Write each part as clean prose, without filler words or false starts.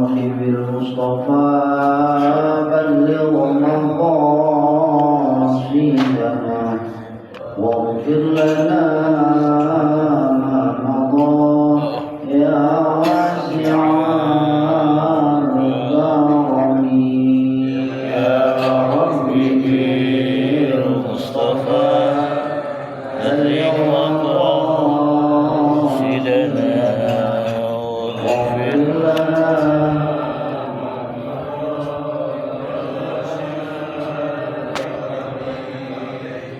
روحي بالمصطفى بلغ مقاصدنا واغفر لنا ما مضى يا واسع الكرم يا رب بالمصطفى بلغ مقاصدنا واغفر لنا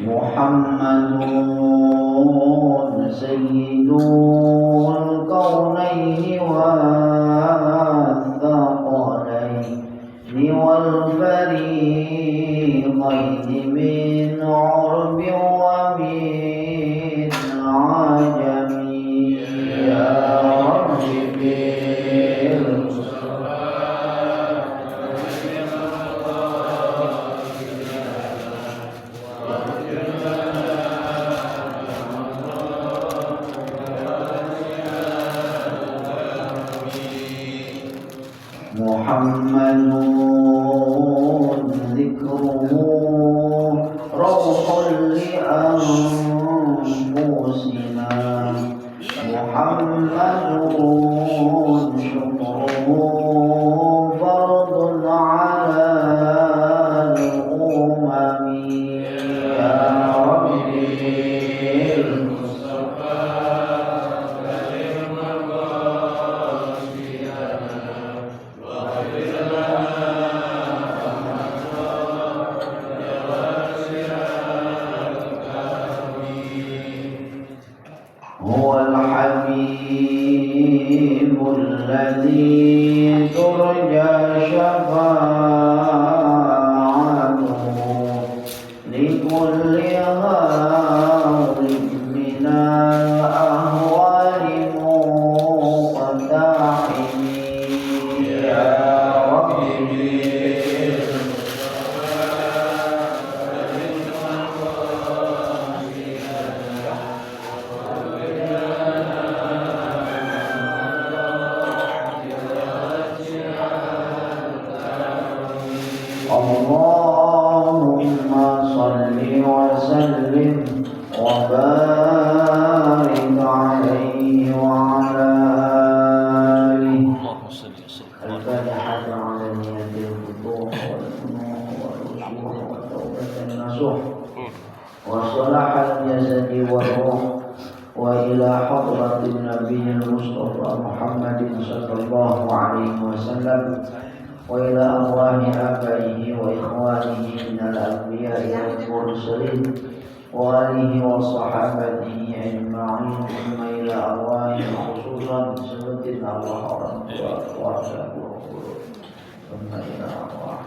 محمد سيد الكونين والثقلين والفريقين من عرب ومن عجم يا رب محمد ذكره روح لأنفسنا محمد شكره فرض على الأمم يا رب هو الحبيب الذي ترجى شفاعته لكل هول من الأهوال مقتحم يا ربي اللهم صل وسلم وبارك عليه وعلى آله. الفاتحة على نية الفتوح والفنون والرسوح وتوبة النصوح وصلاح الجسد والروح وإلى حضرة النبي المصطفى محمد صلى الله عليه وسلم وإلى أرواح آبائه وإخوانه من الأنبياء والمرسلين وآله وصحابته أجمعين ثم إلى أرواح خصوصا سيدنا الله وأرواح ثم إلى أرواح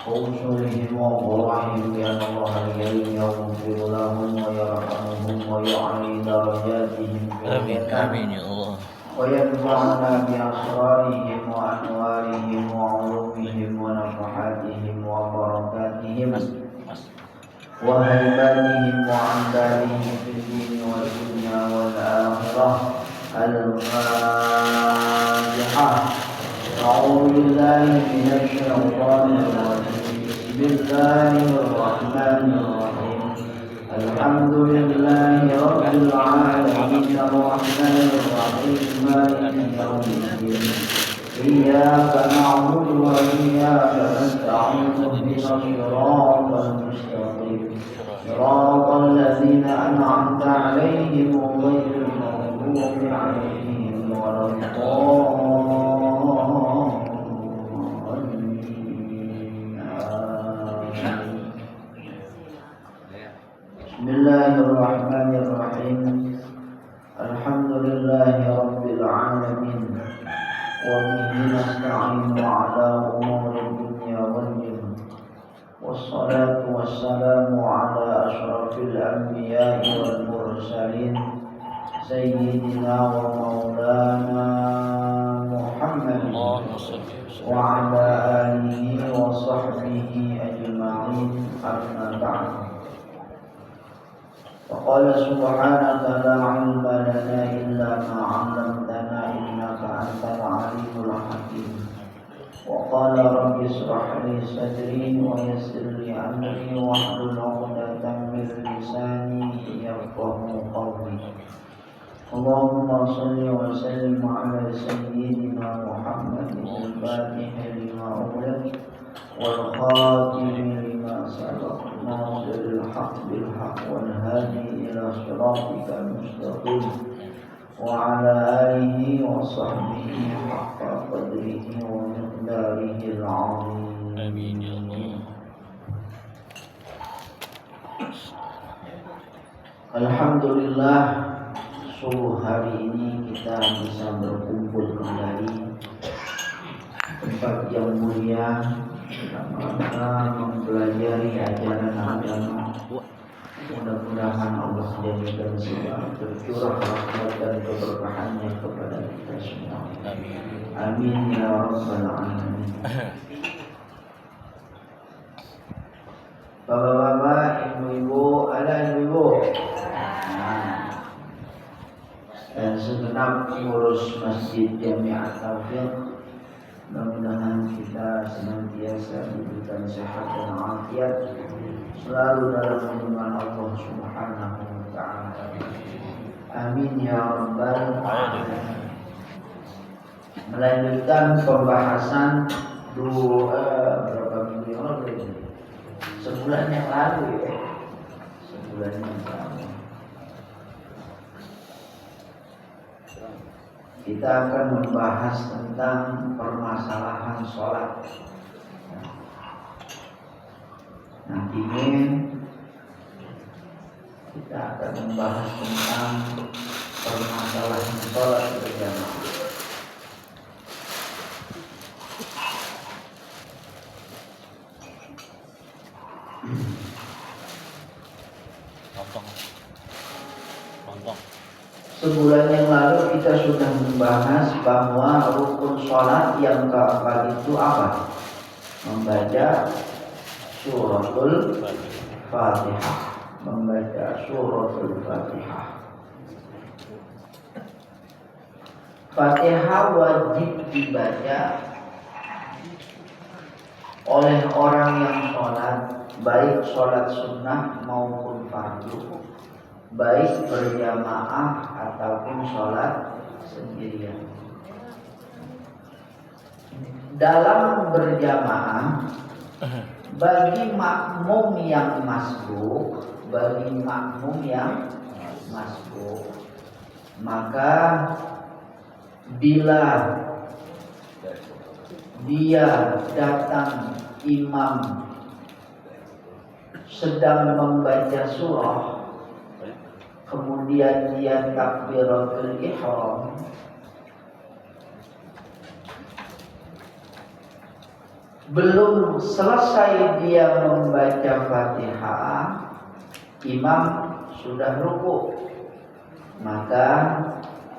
وأوصلهم وأبراهيم بأن الله الكريم يغفر لهم ويرحمهم ويعلي درجاتهم آمين يا الله وينفعنا بأسرارهم وأنوارهم وعلومهم ونفحاتهم وبركاتهم وهيباتهم وعندالهم في الدين والدنيا والآخرة. الفاتحة. أعوذ بالله من الشيطان الرجيم. بسم الله الرحمن الرحيم. الحمد لله رب العالمين الرحمن الرحيم مالك يوم الدين. إياك نعبد وإياك نستعين اهدنا الصراط المستقيم صراط الذين أنعمت عليهم غير المغضوب عليهم ولا الضالين. بسم الله الرحمن الرحيم. الحمد لله رب العالمين وبه نستعين على أمور الدنيا والدين. وعلى آله وصحبه أجمعين أما بعد فقال سبحانك لا علم لنا إلا ما علمتنا إنك أنت العليم الحكيم وقال رب اشرح لي صدري ويسر لي أمري واحلل عقدة من لساني يفقهوا قولي اللهم صل وسلم على سيدنا محمد الفاتح لما أغلق والخاتم لما سبق ناصر الحق بالحق والهادي إلى صراطك المستقيم وعلى آله وصحبه حق قدره ومقداره العظيم آمين يا الله. Alhamdulillah, subuh hari ini kita bisa berkumpul kembali tempat yang mulia dalam rangka mempelajari ajaran agama. Mudah-mudahan Allah jadikan segala tercurah rahmat dan keberkahannya kepada kita semua. Amin ya rabbal alamin. Bapak-bapak, ibu-ibu, ada ibu-ibu. Dan segenap pengurus Masjid Jami'at Taufiq, mudah-mudahan kita senantiasa diberikan sehat dan afiat selalu dalam lindungan Allah Subhanahu wa taala. Amin ya rabbal alamin. Melanjutkan pembahasan berapa minggu yang lalu? Sebulan yang lalu ya. Sebulan yang lalu. Kita akan membahas tentang permasalahan sholat. Nantinya kita akan membahas tentang permasalahan sholat berjamaah. Sebulan yang lalu kita sudah membahas bahwa rukun sholat yang keempat itu apa? Membaca suratul Fatihah. Membaca suratul Fatihah. Fatihah wajib dibaca oleh orang yang sholat, baik sholat sunnah maupun fardu, baik berjamaah ataupun sholat sendirian. Dalam berjamaah, bagi makmum yang masbuk, maka bila dia datang imam sedang membaca surah, kemudian dia takbiratul ihram, belum selesai dia membaca Fatihah, imam sudah rukuk, maka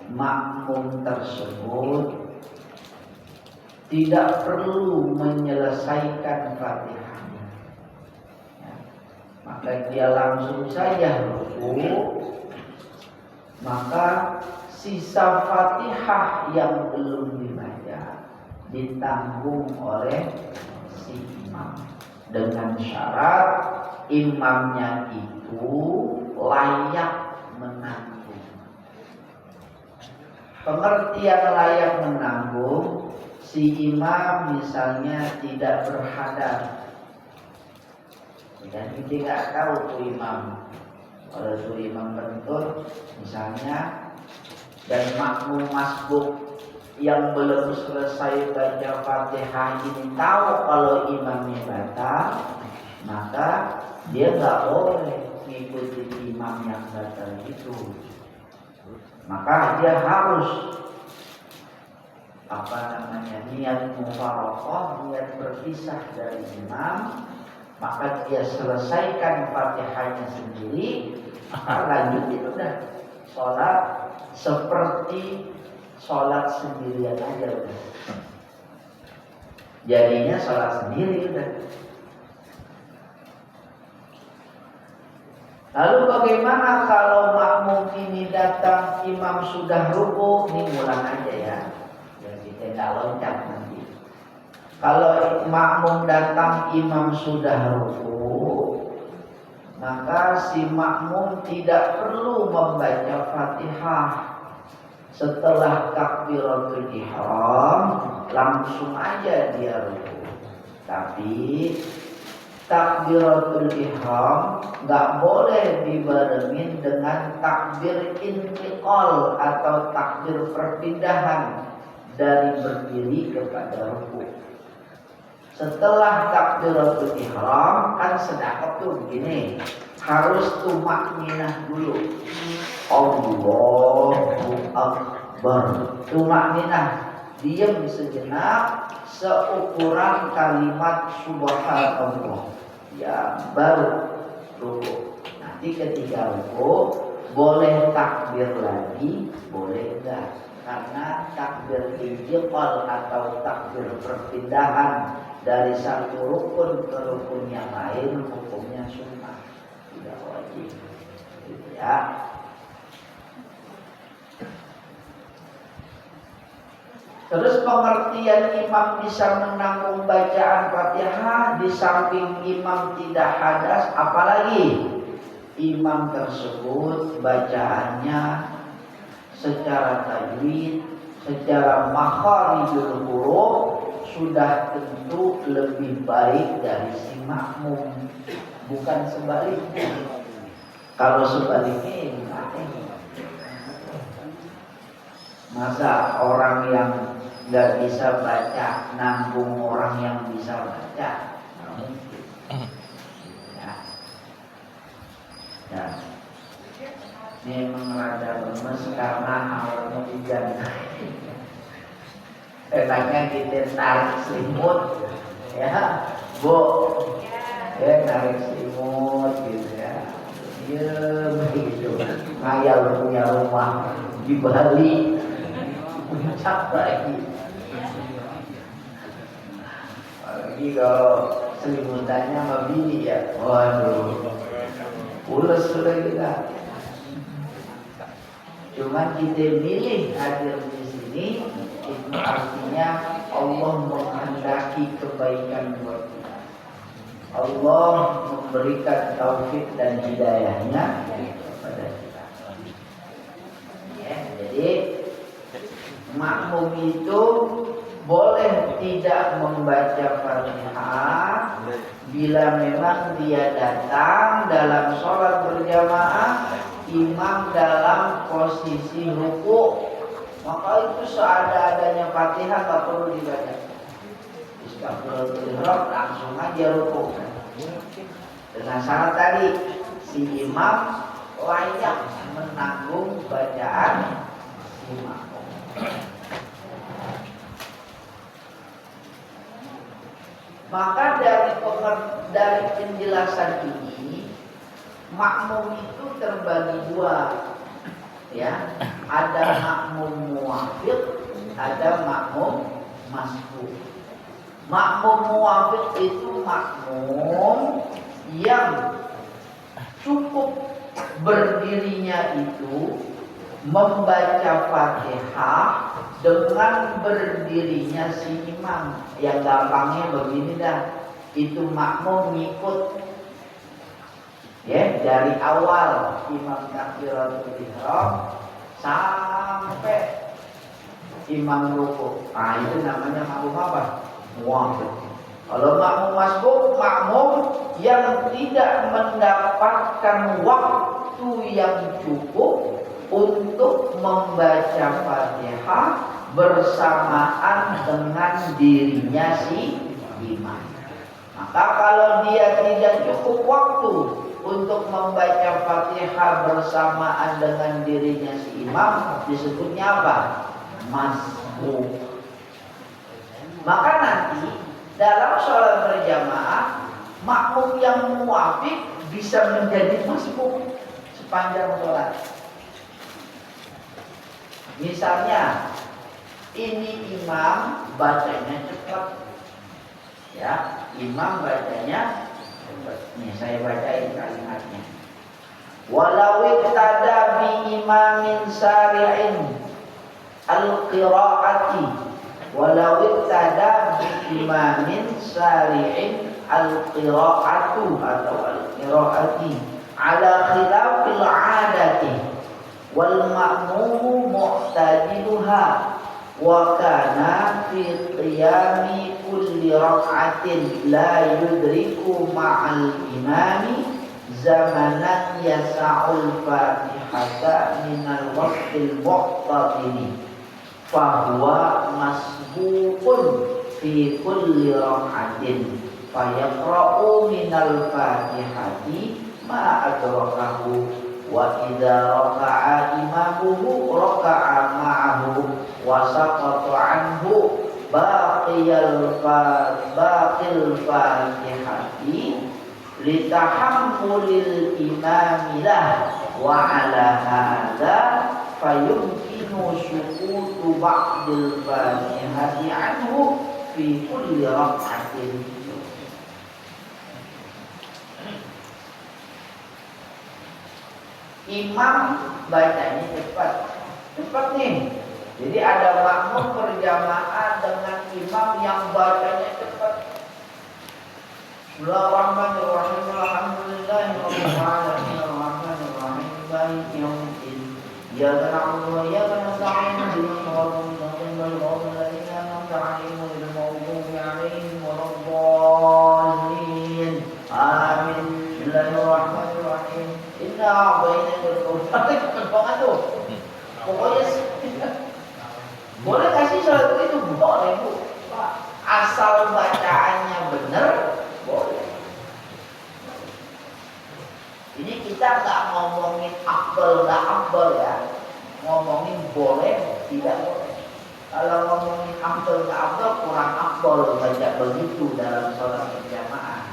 makmum tersebut tidak perlu menyelesaikan Fatihahnya, maka dia langsung saja rukuk. Maka sisa Fatihah yang belum dibaca ditanggung oleh si imam, dengan syarat imamnya itu layak menanggung. Pengertian layak menanggung, si imam misalnya tidak berhadap, dan kita nggak tahu tuh imam. Kalau tuh imam bentur misalnya, dan makmum masbuk yang belum selesai baca Fatihah ini tahu kalau imamnya batal, maka dia nggak boleh mengikuti imam yang batal itu. Maka dia harus niat mufaraqah, niat berpisah dari imam. Maka dia selesaikan Fatihahnya sendiri, lanjut udah sholat seperti sholat sendirian aja udah. Jadinya sholat sendiri udah. Lalu bagaimana kalau makmum ini datang, imam sudah ruku, ini ulang aja ya, biar kita nggak loncat nanti. Kalau makmum datang, imam sudah ruku, maka si makmum tidak perlu membaca Fatihah. Setelah takbiratul ihram, langsung aja dia ruku. Tapi takbiratul ihram nggak boleh dibarengin dengan takbir intiqal atau takbir perpindahan dari berdiri kepada ruku. Setelah takbiratul ihram kan sedekap tuh begini, harus tumakninah dulu. Allahu Akbar. Tumakninah, diam sejenak seukuran kalimat subhanallah. Ya, baru ruku. Nanti ketika ruku boleh takbir lagi, boleh enggak? Karena takbir intiqal atau takbir perpindahan dari satu rukun ke rukun yang lain hukumnya sunnah, tidak wajib. Gitu ya. Terus pengertian imam bisa menanggung bacaan Fatihah, di samping imam tidak hadas, apalagi imam tersebut bacaannya secara tajwid, secara makharijul huruf sudah tentu lebih baik dari si makmum, bukan sebaliknya. Kalau sebaliknya gimana? Masa orang yang nggak bisa baca nanggung orang yang bisa baca? Nggak mungkin. Ya. Ya. Memang rada lemes karena awalnya hujan. Enaknya kita tarik selimut, ya, Bu, ya tarik selimut gitu ya. Ya begitu. Ngayal punya rumah di Bali. Puncak lagi. Apalagi kalau selimutannya sama bini ya. Waduh, pules sudah kita. Cuman kita milih hadir di sini, itu artinya Allah menghendaki kebaikan buat kita. Allah memberikan taufik dan hidayahnya kepada kita. Ya, jadi makmum itu boleh tidak membaca Fatihah bila memang dia datang dalam sholat berjamaah, imam dalam posisi ruku, maka itu seada-adanya Fatihah tak perlu dibaca. Bismillahirrahmanirrahim, langsung aja ruku. Dengan syarat tadi, si imam layak menanggung bacaan si makmum. Maka dari penjelasan ini, makmum itu terbagi dua, ya. Ada makmum muwafiq, ada makmum masbuk. Makmum muwafiq itu makmum yang cukup berdirinya itu membaca Fatihah dengan berdirinya si imam. Yang gampangnya begini dah, itu makmum ngikut, ya, dari awal imam takbiratul ihram sampai imam ruku. Nah, itu namanya makmum apa? Muwafiq. Kalau makmum masbuk, makmum yang tidak mendapatkan waktu yang cukup untuk membaca Fatihah bersamaan dengan dirinya si imam. Maka kalau dia tidak cukup waktu untuk membaca Fatihah bersamaan dengan dirinya si imam, disebutnya apa? Masbuk. Maka nanti dalam sholat berjamaah, makmum yang muwafiq bisa menjadi masbuk sepanjang sholat. Misalnya, ini imam bacanya cepat, Ya, imam bacanya nih saya bacain kalimatnya. Walau ibtada bi imamin sari'in al-qira'ati walau ibtada bi imamin sari'in al-qira'atu atau al-qira'ati ala khilafil 'adati wal ma'mumu mu'tadiluha wa kana fi qiyami kulli rak'atin la yudriku ma'al imami zamanan yasa'ul fatihata minal waqtil muqtadini fahuwa masbuqun fi kulli rak'atin fayaqra'u minal fatihati ma adrakahu wa idza raka'a imamuhu raka'a ma'ahu wa saqata anhu baqil fatihati litahammulil imamilah wa ala hadza fayumkinu sukutu ba'dil fatihati anhu fi kulli rak'atin. Imam bacanya cepat nih. Jadi ada makmum berjamaah dengan imam yang bacanya cepat. Bismillahirrahmanirrahim. Alhamdulillahirabbil alamin arrahmanir rahim maliki yaumiddin. Iyyaka na'budu wa iyyaka nasta'in ihdinas siratal mustaqim siratal ladzina an'amta 'alaihim ghairil maghdubi 'alaihim waladdallin. Amin. Bismillahirrahmanirrahim. Inna a'tainakal kautsar. Cepet banget tuh. Pokoknya boleh kasih salat itu boleh Bu. Asal bacaannya benar boleh. Ini kita nggak ngomongin afdal nggak afdal ya, ngomongin boleh tidak boleh. Kalau ngomongin afdal nggak afdal kurang afdal baca begitu dalam sholat berjamaah.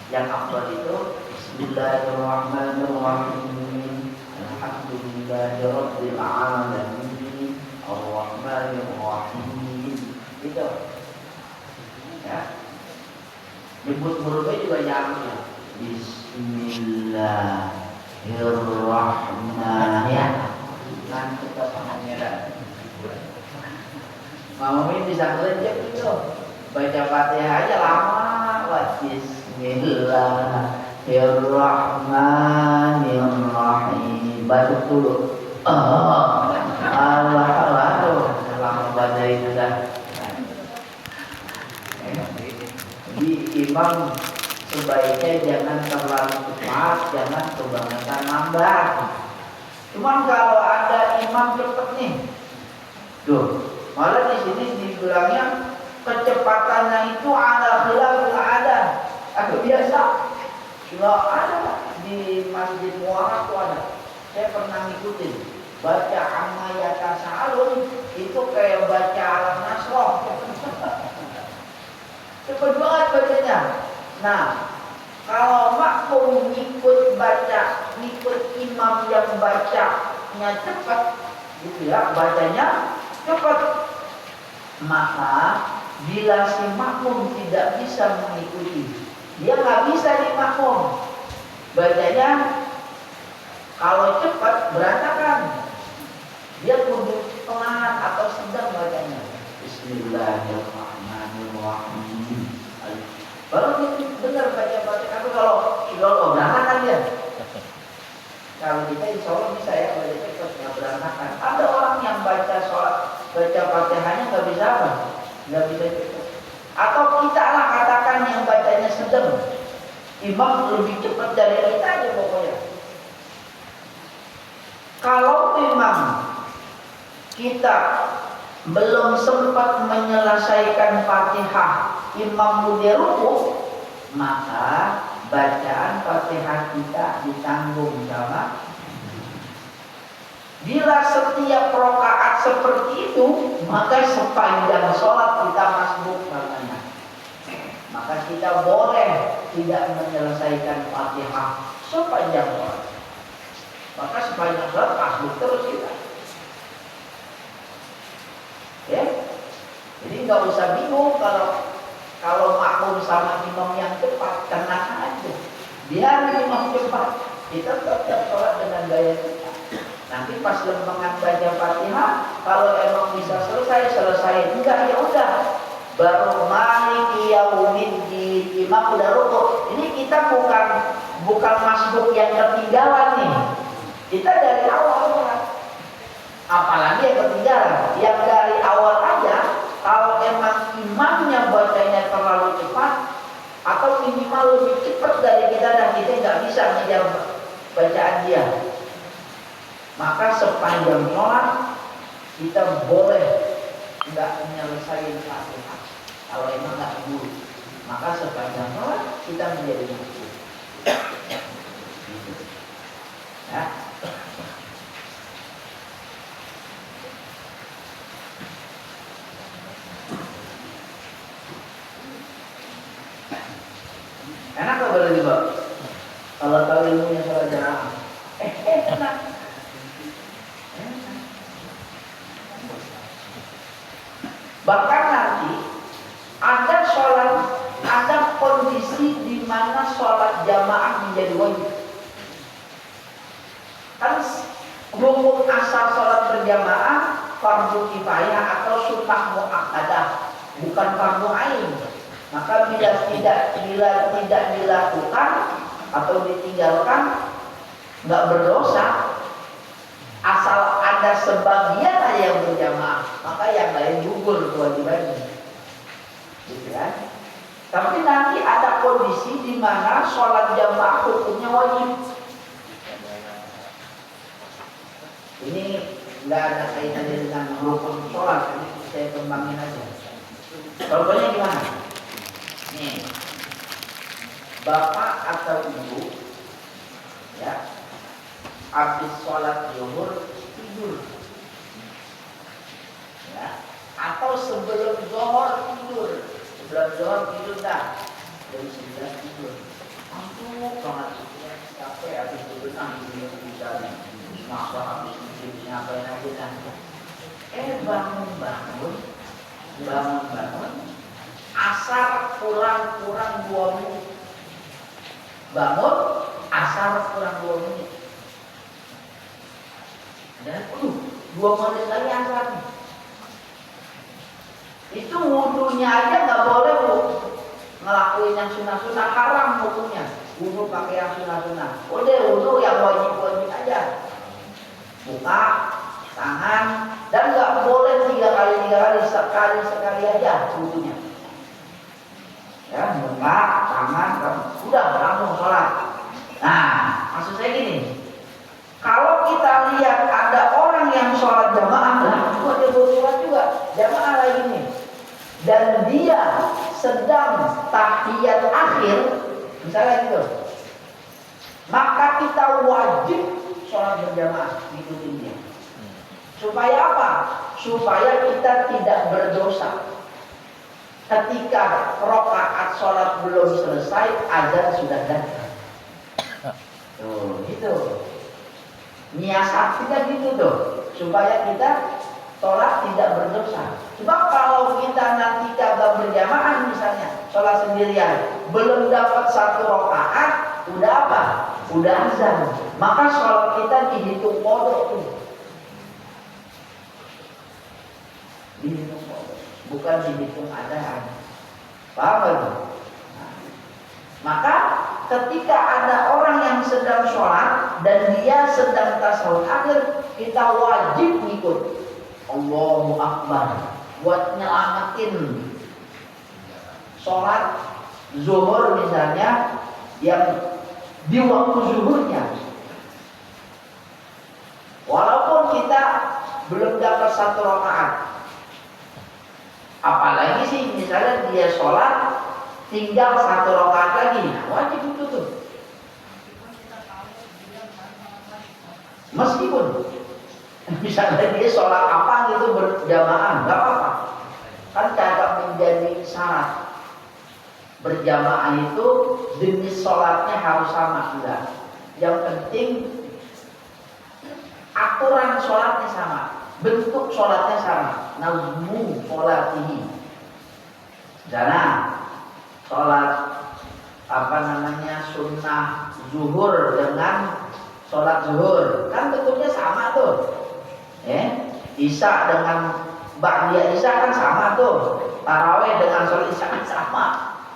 Yang afdal itu Bismillahirrahmanirrahim. Alhamdulillahirabbil alamin. Ar-Rahmanir-Rahim. Gitu. Ya. Nyebut mulutnya juga jangan ya. Bismillahirrahmanirrahim. Nanti kita pahamnya dah. Mami bisa ngelejek gitu. Baca Fatihah aja lama. Bismillahirrahmanirrahim. Baca dulu. Allah tuh lama baca itu dah. Jadi imam sebaiknya jangan terlalu cepat, jangan kebangetan lambat. Cuman kalau ada imam cepet nih, tuh malah di sini dibilangnya kecepatannya itu ada khilafil ada, agak biasa. Kalau ada di Masjid Muara tuh ada, saya pernah ngikutin. Baca amma yatasaalun itu kayak baca alam nasroh. Cepet banget bacanya. Nah, kalau makmum ngikut imam yang bacanya cepat, gitu ya, bacanya cepat, maka bila si makmum tidak bisa mengikuti, dia nggak bisa di makmum. Bacanya kalau cepat berantakan. Dia kudu pelan atau sedang bacanya. Bismillahirrahmanirrahim. Baru itu benar baca. Tapi kalau berantakan dia. Kalau kita insya Allah bisa ya baca cepat nggak berantakan. Ada orang yang baca Fatihahnya nggak bisa apa? Nggak bisa cepat. Atau kita lah katakan yang bacanya sedang. Imam lebih cepat dari kita aja pokoknya. Kalau memang kita belum sempat menyelesaikan Fatihah, imam udah ruku, maka bacaan Fatihah kita ditanggung sama. Bila setiap rakaat seperti itu, maka sepanjang sholat kita masbuk namanya. Maka kita boleh tidak menyelesaikan Fatihah sepanjang sholat. Maka sepanjang sholat masbuk terus kita. Ya, jadi nggak usah bingung kalau makmum bersama imam yang cepat, tenang aja. Biar imam cepat, kita tetap sholat dengan gaya kita. Nanti pas lempengan baca Fatihah, kalau emang bisa selesai. Enggak, ya udah. Baru maliki yaumiddin, imam udah rukuk. Ini kita bukan masbuk yang ketinggalan nih. Kita dari awal kan. Apalagi yang ketinggalan. Yang dari awal aja, kalau emang imamnya bacanya terlalu cepat atau minimal lebih cepat dari kita dan kita nggak bisa ngejar bacaan dia, maka sepanjang sholat kita boleh nggak menyelesaikan Fatihah. Kalau emang nggak dulu, maka sepanjang sholat kita menjadi masbuk. Ya. Enak gak berarti Pak? Kalau tahu ilmunya sholat jamaah, enak. Bahkan nanti ada kondisi di mana sholat jamaah menjadi wajib. Kan hukum asal sholat berjamaah fardu kifayah atau sunnah muakkadah, bukan fardu ain. Maka bila tidak dilakukan atau ditinggalkan nggak berdosa, asal ada sebagian aja yang berjamaah, maka yang lain gugur kewajibannya, gitu kan? Tapi nanti ada kondisi di mana sholat jamaah hukumnya wajib. Ini nggak ada kaitannya dengan rukun sholat, ini saya kembangin aja. Contohnya gimana? Nih, bapak atau ibu, ya, habis sholat zuhur tidur, ya, atau sebelum zuhur tidur, dah, jam 9 tidur, ngantuk banget, capek habis itu tidur bisa nih, masa habis itu ngapain aja nanti, bangun. Asar kurang 2 menit. Bangun, asar kurang 2 menit. Dan 2 menit lagi asar. Itu wudunya aja nggak boleh Bu. Ngelakuin yang sunah-sunah, haram hukumnya. Wudu pakai yang sunah-sunah. Udah wudu yang wajib-wajib aja. Buka tangan dan nggak boleh 3 kali, sekali aja wudunya. Ya, muka, tangan, udah langsung sholat. Nah, maksud saya gini, kalau kita lihat ada orang yang sholat jamaah, itu dia sholat juga jamaah lagi nih, dan dia sedang tahiyat akhir, misalnya gitu, maka kita wajib sholat berjamaah ikutin dia. Supaya apa? Supaya kita tidak berdosa. Ketika rakaat sholat belum selesai, azan sudah datang. Tuh, gitu. Nyiasat kita gitu tuh, supaya kita sholat tidak berdosa. Sebab kalau kita nanti kagak berjamaah misalnya, sholat sendirian, belum dapat 1 rakaat, udah apa? Udah azan. Maka sholat kita dihitung kodok tuh. Dihitung kodok. Bukan dihitung adaan. Paham gak? Nah, maka ketika ada orang yang sedang sholat dan dia sedang tasawuf akhir, kita wajib ikut Allahu Akbar buat nyelamatin sholat zuhur misalnya yang di waktu zuhurnya. Walaupun kita belum dapat 1 rakaat. Apalagi sih misalnya dia sholat tinggal 1 rakaat lagi, wajib itu tuh. Meskipun misalnya dia sholat apa gitu berjamaah, nggak apa-apa. Kan kagak menjadi syarat. Berjamaah itu jenis sholatnya harus sama, enggak. Yang penting aturan sholatnya sama. Bentuk sholatnya sama. Nazmu sholatihi. Misalnya sholat sunnah zuhur dengan sholat zuhur kan bentuknya sama tuh, isya dengan ba'diyah isya kan sama tuh, tarawih dengan sholat isya kan sama.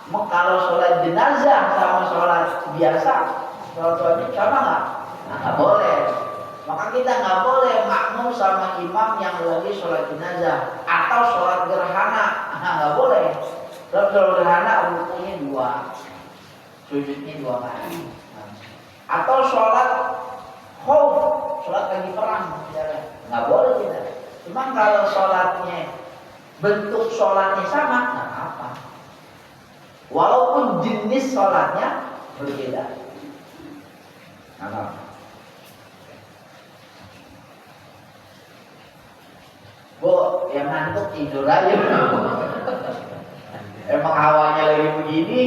Kalau sholat jenazah sama sholat biasa, sholat wajib sama nggak? Nggak boleh. Maka kita nggak boleh makmum sama imam yang lagi sholat jenazah atau sholat gerhana, nggak boleh. Sholat gerhana rukunya 2, sujudnya 2 kali. Atau sholat khauf, sholat lagi perang, nggak boleh kita. Cuma kalau sholatnya bentuk sholatnya sama, nggak apa. Walaupun jenis sholatnya berbeda. Nah, Bu, yang ngantuk tidur aja. Emang hawanya lagi begini.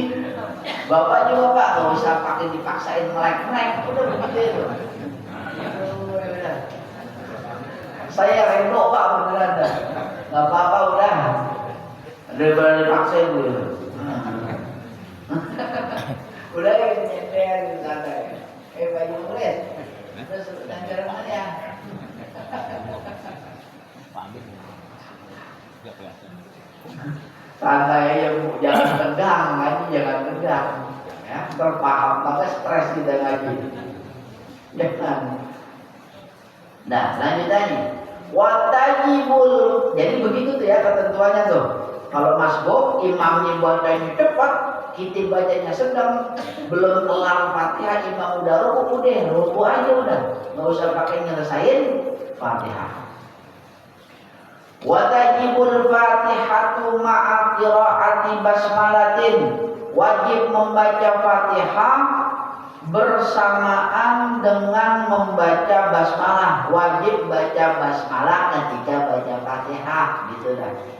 Bapak juga Pak, nggak usah pakai dipaksain melek-melek. Udah begitu itu. Saya reno Pak beneran dah. Nggak apa-apa udah. Daripada dipaksain dulu. Udah nyender santai. Baju kulit. Terus nyender mana ya? Santai aja Bu, jangan tegang ngaji, jangan tegang. Ya, terpaham, maka stres kita ngaji. Jangan. Nah, lanjut lagi. Watajibul. Jadi begitu tuh ya ketentuannya tuh. Kalau masbuk imamnya bacanya cepat, kita bacanya sedang, belum kelar Fatihah imam udah ruku aja udah, nggak usah pakai nyelesain Fatihah. Watajibul Fatihatu ma'a qiraati basmalatin. Wajib membaca Fatihah bersamaan dengan membaca basmalah. Wajib baca basmalah ketika baca Fatihah, gitu dah.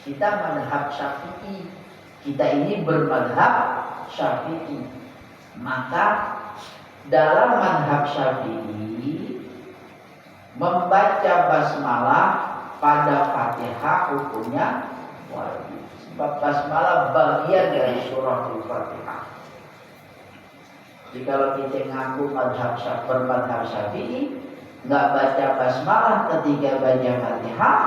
Kita mazhab Syafi'i. Kita ini bermadhab Syafi'i. Maka dalam mazhab Syafi'i membaca basmalah pada Fatihah hukumnya wajib. Sebab basmalah bagian dari surah Al-Fatihah. Jadi kalau kita ngaku bermadhab Syafi'i, nggak baca basmalah ketika baca Fatihah,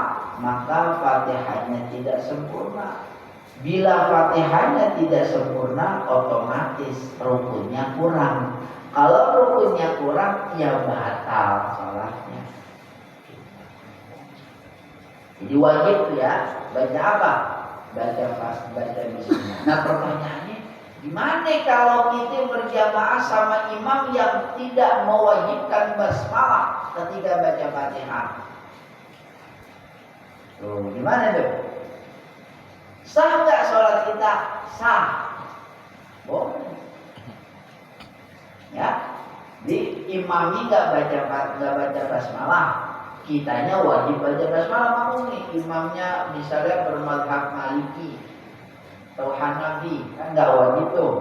maka Fatihahnya tidak sempurna. Bila Fatihahnya tidak sempurna, otomatis rukunnya kurang. Kalau rukunnya kurang, ya batal salatnya. Jadi wajib ya baca apa? Baca bismillah. Nah pertanyaannya, gimana kalau kita berjamaah sama imam yang tidak mewajibkan basmalah ketika baca Fatihah? Tuh, gimana tuh? Sah nggak sholat kita? Sah. Boleh. Ya, di imamnya nggak baca basmalah, kitanya wajib baca basmalah. Makmum nih, imamnya misalnya bermadhab Maliki atau Hanafi, kan nggak wajib tuh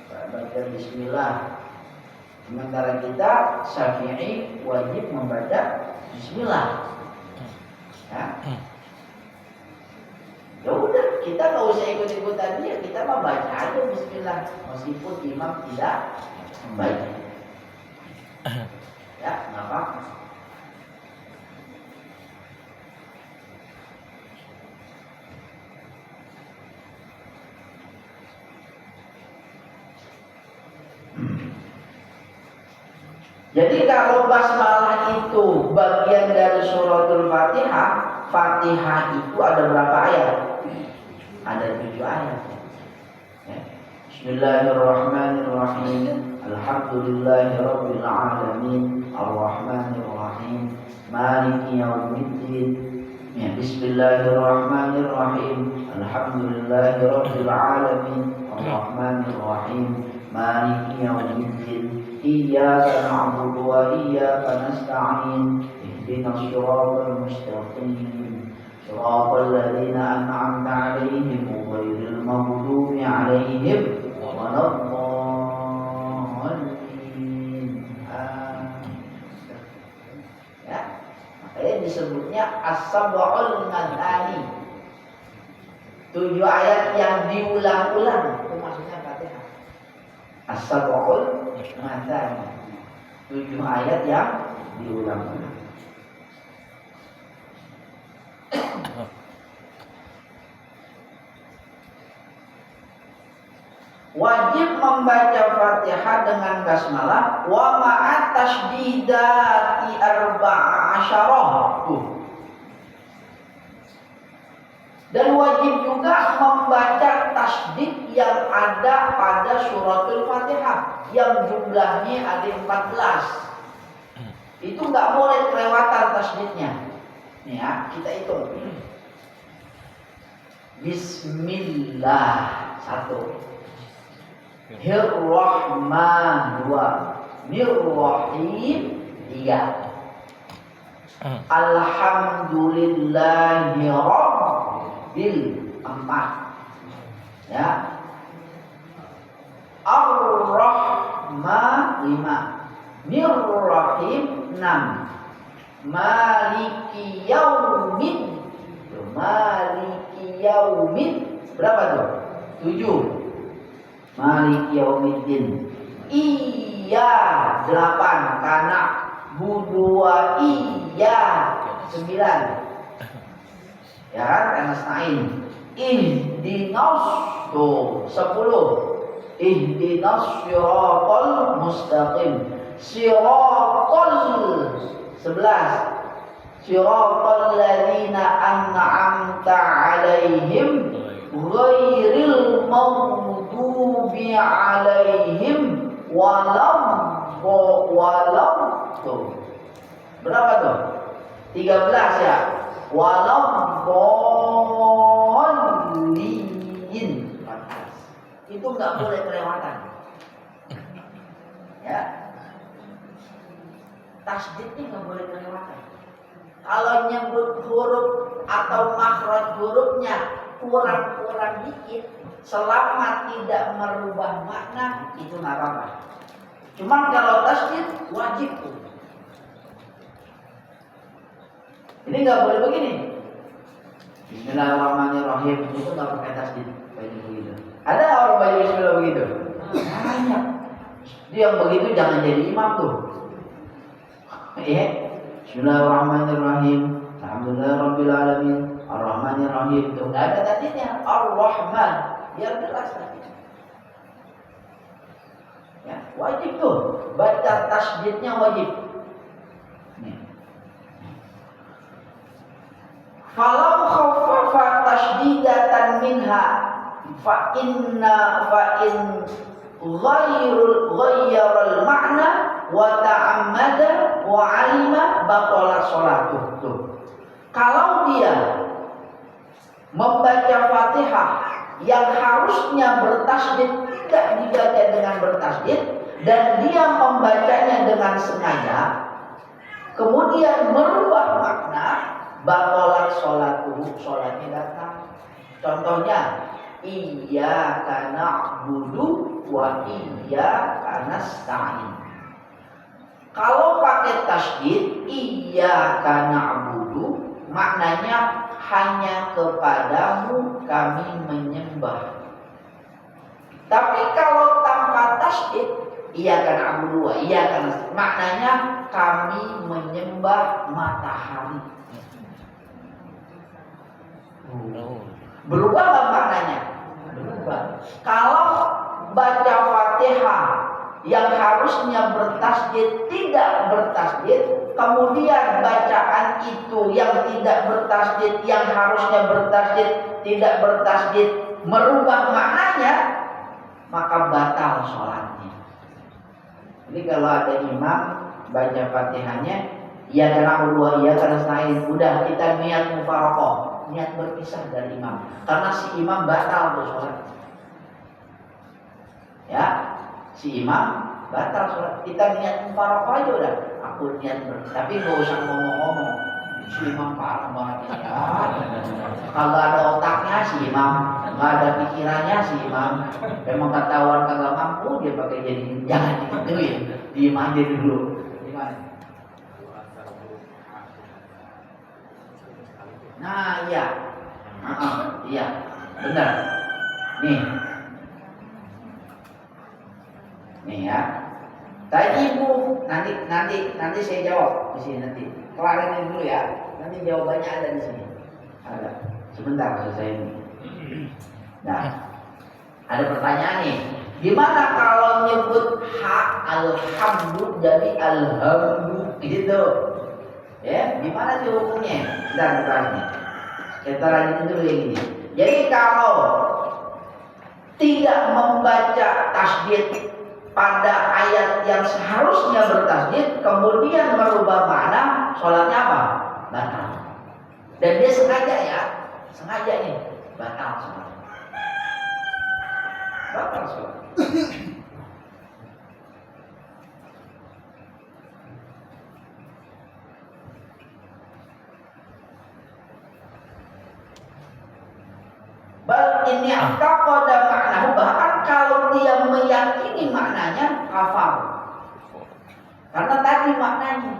baca Bismillah. Sementara kita Syafi'i wajib membaca Bismillah. Ya. Ya udah, kita nggak usah ikut-ikutan dia, kita mah baca aja Bismillah meskipun imam tidak membaca. Ya, nggak apa-apa. Jadi kalau basmalah itu bagian dari suratul Fatihah, Fatihah itu ada berapa ayat? Ada 7 ayat. Ya. Bismillahirrahmanirrahim. Alhamdulillahirabbil alamin. Arrahmanirrahim. Maliki yaumiddin. Ya, Bismillahirrahmanirrahim. Alhamdulillahirabbil alamin. Arrahmanirrahim. Maliki yaumiddin. Iyyaka na'budu wa iyyaka nasta'in. Ihdinas siratal mustaqim. Siratal ladzina an'amta 'alaihim ghairil maghdubi 'alaihim waladdallin. Ya, makanya disebutnya as-sab'ul madani. 7 ayat yang diulang-ulang. Itu maksudnya Fatihah. As-sab'ul mathani. 7 ayat yang diulang-ulang. Wajib membaca Fatihah dengan basmalah wa ma'at tasydidati arba'asyarah. Dan wajib juga membaca tasydid yang ada pada suratul Fatihah yang jumlahnya ada 14. Itu nggak boleh kelewatan tasydidnya. Nih ya, kita hitung. Bismillah 1. Hir-Rahman 2. Mir-Rahim 3. Alhamdulillahi Rabbil 4. Ya. Ar-Rahman 5. Mir-Rahim 6. Maliki Yaumin. Maliki Yaumin berapa tuh? 7. Maliki Yaumiddin. Iya 8. Karena budua iya 9. Ya kan? Karena stain. Ihdinas tuh 10. Ihdinas siratal mustaqim. Siratal 11. Siratal ladzina an'amta 'alaihim ghairil maghdubi 'alaihim walam tuh. Berapa tuh? 13 ya. Walam dhalin. Itu enggak boleh kelewatan. Ya. Tasydidnya enggak boleh kelewatan. Kalau nyebut huruf atau makhraj hurufnya kurang-kurang dikit, selama tidak merubah makna, itu nggak apa-apa. Cuman kalau tasydid wajib tuh. Ini nggak boleh begini. Bismillahirrahmanirrahim itu nggak pakai tasydid begitu. Ada orang baca Bismillah begitu? Banyak. Dia yang begitu jangan jadi imam tuh. Bismillahirrahmanirrahim. Alhamdulillahirabbil alamin. Ar-Rahmanir-Rahim. Itu enggak ada tasydidnya. Ar-Rahman. Biar jelas tadi. Ya, wajib tuh. Baca tasydidnya wajib. Nih. Falau khaffafa tasydidatan minha fa in ghayyarul ma'na wa ta'ammada wa 'alima batala sholatuh. Tuh. Kalau dia membaca Fatihah yang harusnya bertasydid tidak dibaca dengan bertasydid dan dia membacanya dengan sengaja, kemudian merubah makna, batalat sholatuhu, sholatnya batal. Contohnya, iyyaka na'budu wa iyyaka nasta'in. Kalau pakai tasydid, iyyaka na'budu, maknanya hanya kepadamu kami menyembah. Tapi kalau tanpa tasydid, iyyaka na'budu wa iyyaka nasta'in, maknanya kami menyembah matahari. Berubah nggak maknanya? Berubah. Kalau baca Fatihah yang harusnya bertasydid tidak bertasydid, kemudian bacaan itu yang tidak bertasydid, yang harusnya bertasydid tidak bertasydid, merubah maknanya, maka batal sholatnya. Jadi kalau ada imam baca Fatihahnya, ya karena berdua, ya karena selain, udah kita niat mufaraqah, niat berpisah dari imam, karena si imam batal sholat. Ya. Si imam batal sholat. Kita niat mufaraqah aja udah. Aku niat tapi nggak usah ngomong-ngomong. Si imam parah banget ini. Kalau ada otaknya si imam, nggak ada pikirannya si imam. Memang ketahuan kagak mampu dia pakai jadi jangan digituin. Diem aja dulu. Gimana? Nah iya, iya. Benar. Nih. Nih ya. Tadi Bu, nanti saya jawab di sini nanti. Kelarin ini dulu ya. Nanti jawabannya ada di sini. Ada. Sebentar selesai ini. Nah, ada pertanyaan nih. Gimana kalau nyebut hak alhamdulillah jadi alhamdulillah gitu? Ya, gimana sih hukumnya? Bentar dibahas nih. Kita lanjutin dulu yang ini. Jadi kalau tidak membaca tasydid pada ayat yang seharusnya bertasydid, kemudian merubah makna, sholatnya apa? Batal. Dan dia sengaja ya, sengaja nih, batal sholat. Batal sholat. Bal ini aqada maknahu, bahkan kalau dia meyakini maknanya kafar. Karena tadi maknanya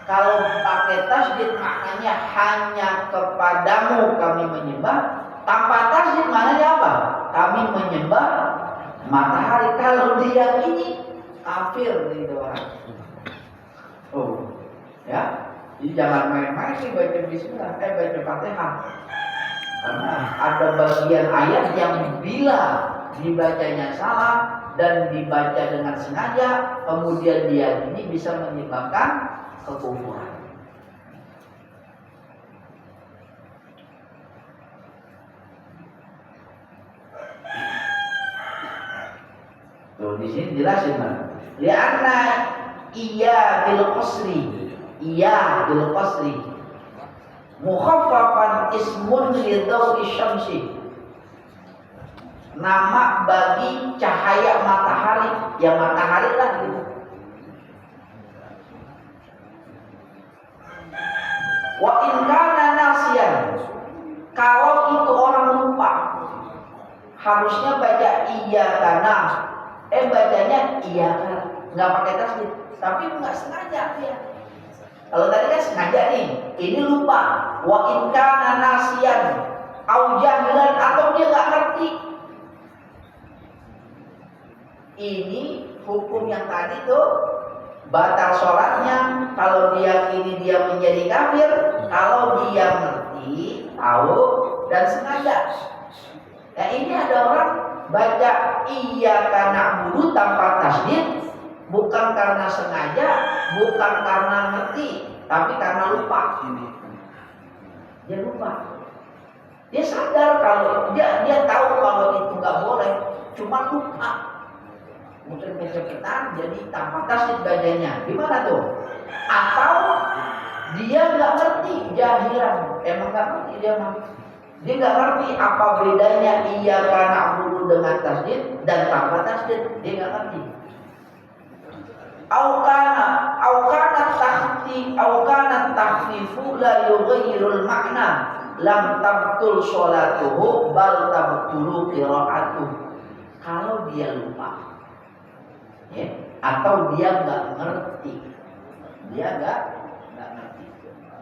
kalau pakai tasydid maknanya hanya kepadamu kami menyembah, tanpa tasydid maknanya apa? Kami menyembah matahari. Kalau diyakini kafir gitu orang. Oh, ya. Jadi jangan main-main sih baca bismillah, baca Fatihah. Karena ada bagian ayat yang bila dibacanya salah dan dibaca dengan sengaja, kemudian diyakini bisa menyebabkan kekufuran. Tuh di sini jelasin kan. Lianna iya bil qasri mukhaffafan ismun lidhawi syamsi, nama bagi cahaya matahari, ya matahari lah gitu. Wa in kana nasiyan, kalau itu orang lupa, harusnya baca iya karena bacanya iya kan, nggak pakai tasydid, tapi nggak sengaja dia. Kalau tadi kan sengaja nih, ini lupa. Wa in kana nasiyan au jahilan, atau dia nggak ngerti. Ini hukum yang tadi tuh batal sholatnya kalau dia kini dia menjadi kafir, kalau dia ngerti, tahu dan sengaja. Nah ini ada orang baca iya karena na'budu tanpa tasydid, bukan karena sengaja, bukan karena ngerti, tapi karena lupa. Dia lupa. Dia sadar kalau dia tahu kalau itu nggak boleh, cuma lupa. Mungkin kecepatan jadi tanpa tasydid bacanya. Gimana tuh? Atau dia nggak ngerti, jahilan, emang nggak ngerti dia mah. Dia nggak ngerti apa bedanya iya karena na'budu dengan tasydid dan tanpa tasydid, dia nggak ngerti. Aukana takhfifu la yughayyirul makna lam tabtul sholatuhu bal tabtulu qira'atuhu. Kalau dia lupa, ya, atau dia nggak ngerti,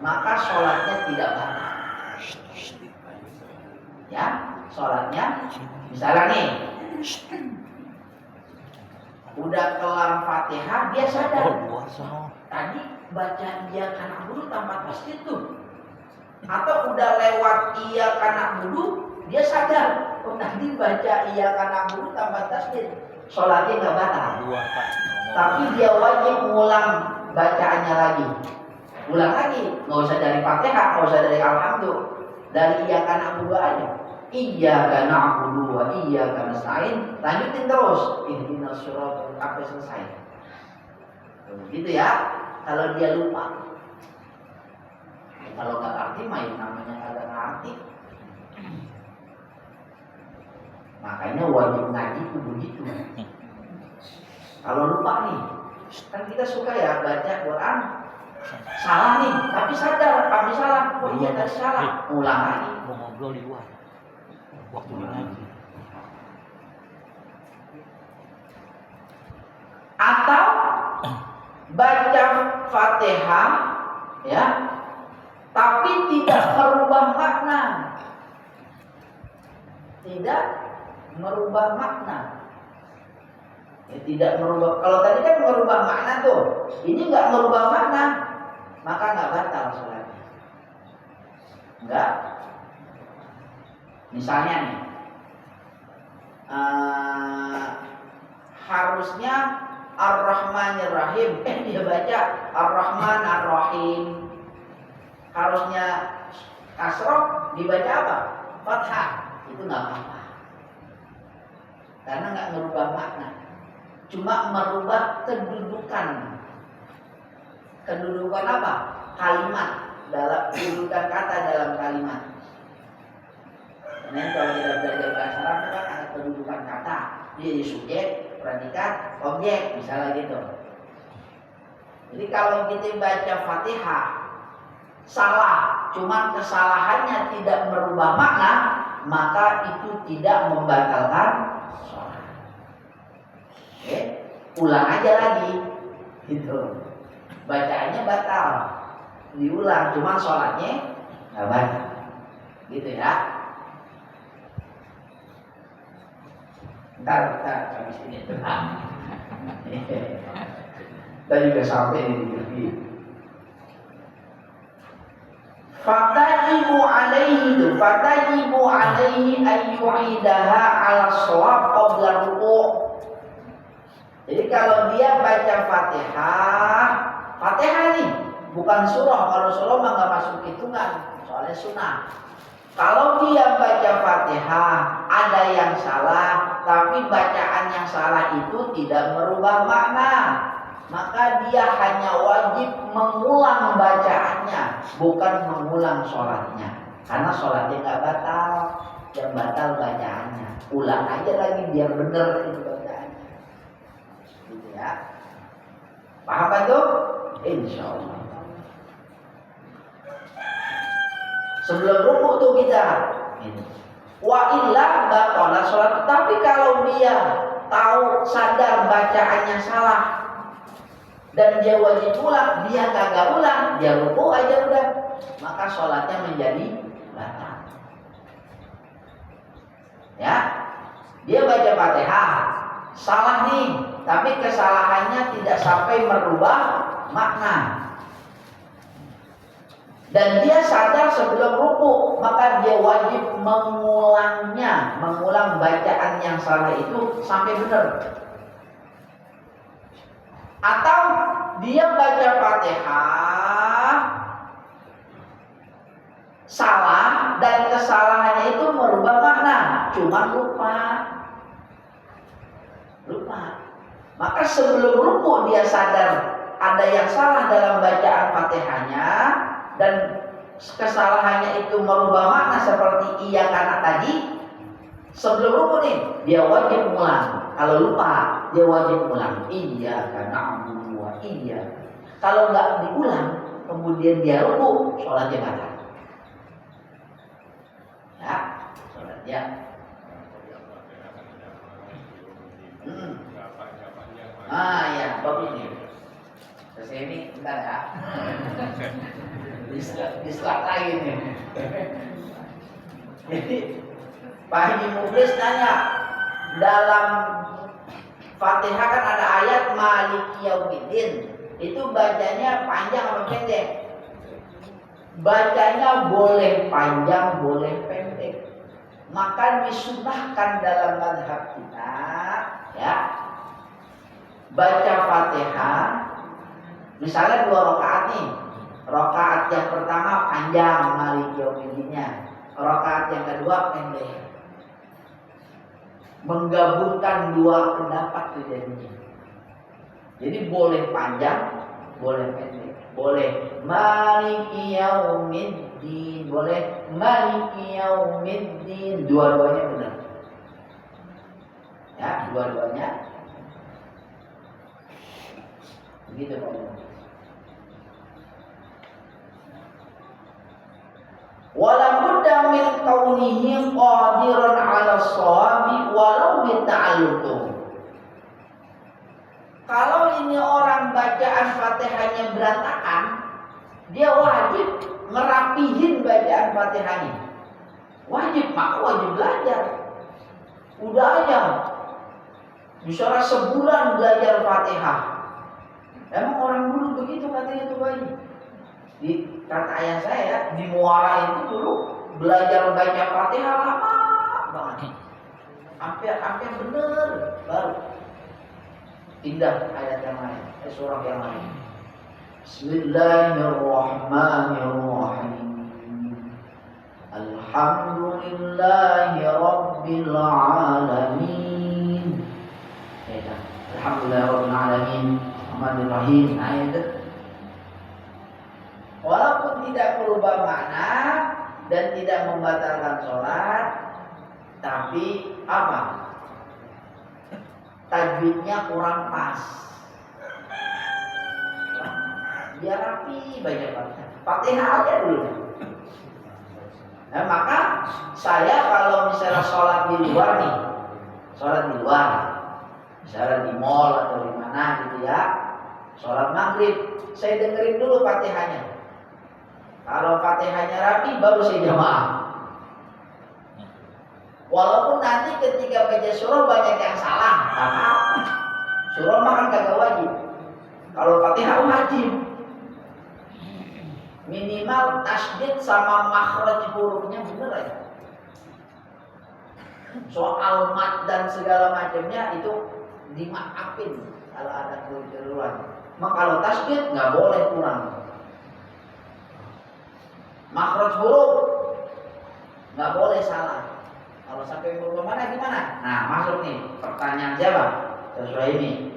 maka sholatnya tidak batal. Ya, sholatnya misalnya nih, udah kelar Fatihah, dia sadar tadi baca iya kana na'budu tanpa tasydid tuh, atau udah lewat iya kana na'budu, dia sadar tadi baca iya kana na'budu tanpa tasydid, sholatnya nggak batal. Tapi dia wajib ngulang bacaannya lagi, ulang lagi, nggak usah dari Fatihah, nggak usah dari alhamdulillah, dari iya kana na'budu aja. Iyyaka na'budu wa iyyaka nasta'in, lanjutin terus ihdinas shiratal sampai selesai. Gitu ya. Kalau dia lupa, kalau nggak arti mah namanya kagak ngerti. Makanya wajib ngaji itu begitu. Kalau lupa nih, kan kita suka ya baca Quran salah nih, tapi sadar kami salah. Oh iya tadi salah, ulang lagi. Mau ngobrol di luar. Waktu ngaji. Atau baca Fatihah ya, tapi tidak merubah makna. tidak merubah makna. Ya, tidak merubah. Kalau tadi kan merubah makna tuh, ini nggak merubah makna, maka nggak batal sholatnya. Enggak. Misalnya nih, harusnya Ar-Rahmanir Rahim, dia baca Ar-Rahman Ar-Rahim. Harusnya kasroh dibaca apa? Fathah. Itu nggak apa-apa, karena nggak merubah makna, cuma merubah kedudukan. Kedudukan apa? Kalimat, dalam kedudukan kata dalam kalimat. Karena kalau kita belajar bahasa Arab kan ada kedudukan kata, dia di subjek, predikat, objek, misalnya gitu. Jadi kalau kita baca Fatihah salah, cuma kesalahannya tidak merubah makna, maka itu tidak membatalkan sholat. Oke, ulang aja lagi, gitu. Bacaannya batal, diulang, cuma sholatnya nggak batal, gitu ya. Ntar habis ini kita juga sampai di TV. Fatajibu alaihi ayyu'idaha ala shawab qabla ruku'. Jadi kalau dia baca Fatihah nih, bukan surah. Kalau surah mah nggak masuk hitungan, soalnya sunnah. Kalau dia baca Fatihah ada yang salah, tapi bacaan yang salah itu tidak merubah makna, maka dia hanya wajib mengulang bacaannya, bukan mengulang sholatnya. Karena sholatnya nggak batal, yang batal bacaannya. Ulang aja lagi biar benar itu bacaannya. Gitu ya. Paham kan tuh? Insya Allah. Sebelum ruku tuh kita. Gitu. Wa illa batalah sholat. Tapi kalau dia tahu sadar bacaannya salah dan dia wajib ulang, dia kagak ulang, dia ruku aja udah, maka sholatnya menjadi batal. Ya, dia baca Fatihah, salah nih, tapi kesalahannya tidak sampai merubah makna. Dan dia sadar sebelum ruku, maka dia wajib mengulangnya, mengulang bacaan yang salah itu sampai benar. Atau dia baca Fatihah salah dan kesalahannya itu merubah makna, cuma lupa. Maka sebelum ruku dia sadar ada yang salah dalam bacaan Fatihahnya dan kesalahannya itu merubah makna seperti iya karena tadi. Sebelum ruku nih dia wajib mengulang. Kalau lupa dia wajib mengulang. Iya karena na'budu wa iya. Kalau nggak diulang kemudian dia ruku, sholatnya batal. Ya, sholatnya. Ya, begini. Terus ini bentar ya. Dislak lagi nih. Jadi Pak Haji Muflis nanya, dalam Fatihah kan ada ayat Maliki Yaumiddin. Itu bacanya panjang atau pendek? Bacanya boleh panjang, boleh pendek. Maka disunahkan dalam mazhab kita, ya, baca Fatihah misalnya 2 rakaat nih. Rakaat yang pertama panjang Maliki Yaumiddinnya, rakaat yang kedua pendek. Menggabungkan 2 pendapat tuh jadinya. Jadi boleh panjang, boleh pendek. Boleh Maliki Yaumiddin, boleh Maliki Yaumiddin, dua-duanya benar. Ya, dua-duanya. Begitu Pak. Walabudda min kaunihi qadiran 'ala shawabi walau bita'alluq. Kalau ini orang bacaan Fatihahnya berantakan, dia wajib ngerapihin bacaan Fatihahnya. Wajib, maka wajib belajar. Udah aja. Misalnya sebulan belajar Fatihah. Emang orang dulu begitu katanya tuh bayi. Di kata ayah saya di Muara itu dulu belajar baca Fatihah lama banget. Hampir bener baru pindah ayat yang lain, surah yang lain. Bismillahirrahmanirrahim. Alhamdulillahi Rabbil Alamin. Alhamdulillahi Rabbil Alamin. Rahmanirrahim. Nah itu. Walaupun tidak berubah makna dan tidak membatalkan sholat, tapi apa? Tajwidnya kurang pas. Biar rapi baca Fatihah. Fatihah aja dulu. Nah, maka saya kalau misalnya sholat di luar nih, sholat di luar, misalnya di mall atau di mana gitu ya, sholat maghrib, saya dengerin dulu Fatihahnya. Kalau Fatihahnya rapi, baru saya jamaah. Walaupun nanti ketika baca surah banyak yang salah, tak apa. Surah mah kan kagak wajib. Kalau Fatihah wajib. Minimal tasdid sama makhraj hurufnya bener aja. Soal mat dan segala macamnya itu dimaafin kalau ada keliruan. Maka kalau tasdid nggak boleh kurang. Makhraj huruf nggak boleh salah. Kalau sampai huruf mana gimana? Nah masuk nih pertanyaan siapa? Sesuai ini.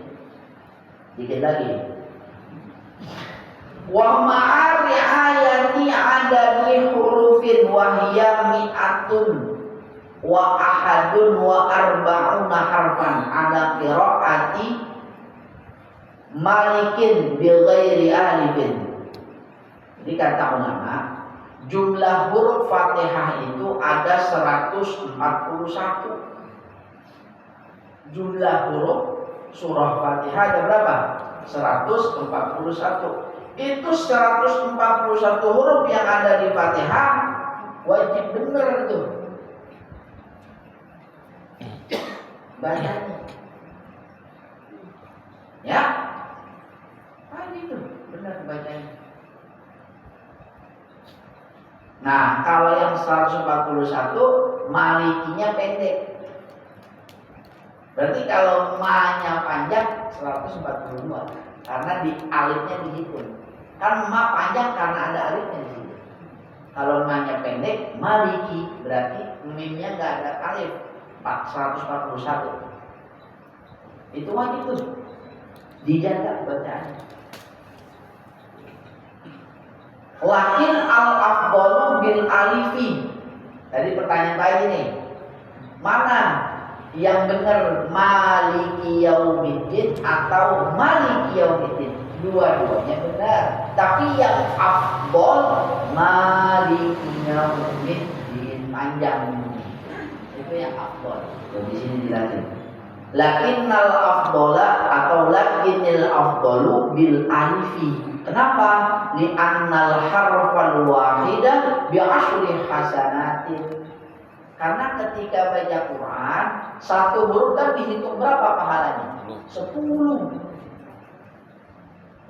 Dikit lagi. Wa ma'ari ayati adami hurufin wahiyya mi'atun wa ahadun wa arba'una harfan ala qiraati malikin bi ghairi alifin. Jadi kata ulama, jumlah huruf Fatihah itu ada 141. Jumlah huruf surah Fatihah ada berapa? 141. Itu 141 huruf yang ada di Fatihah wajib benar itu bacanya. Ya, itu benar bacanya. Nah, kalau yang 141 malikinya pendek. Berarti kalau ma-nya panjang 142 karena di alifnya dihitung. Kan ma panjang karena ada alifnya di situ. Kalau ma-nya pendek, maliki berarti mimnya nggak ada alif. 141. Itu wajib tuh dijaga bacaannya. Lakin al-afdalu bil alifi. Tadi pertanyaan bayi nih. Mana yang benar, maliki yaumiddin atau maliki yaumiddin? Dua-duanya benar. Tapi yang afdal maliki yaumiddin, panjang. Itu yang afdal. Di sini dilatih. Lakinnal afdala atau lakinnil afdalu bil alifi. Kenapa? Li'annal harfal wahidah bi asyri hasanatin. Karena ketika baca Quran, satu huruf kan dihitung berapa pahalanya? 10.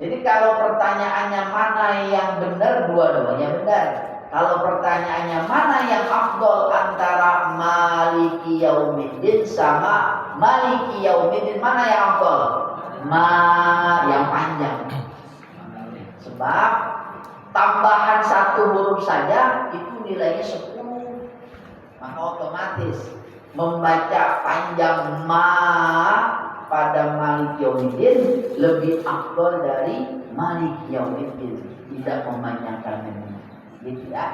Jadi kalau pertanyaannya mana yang benar, dua-duanya benar. Kalau pertanyaannya mana yang afdol antara maliki yaumiddin sama maliki yaumiddin, mana yang afdol? Yang panjang. Sebab tambahan satu huruf saja itu nilainya 10. Maka otomatis membaca panjang pada Maliki Yaumiddin lebih afdal dari Maliki Yaumiddin, tidak memanjangkan ini. Gitu ya.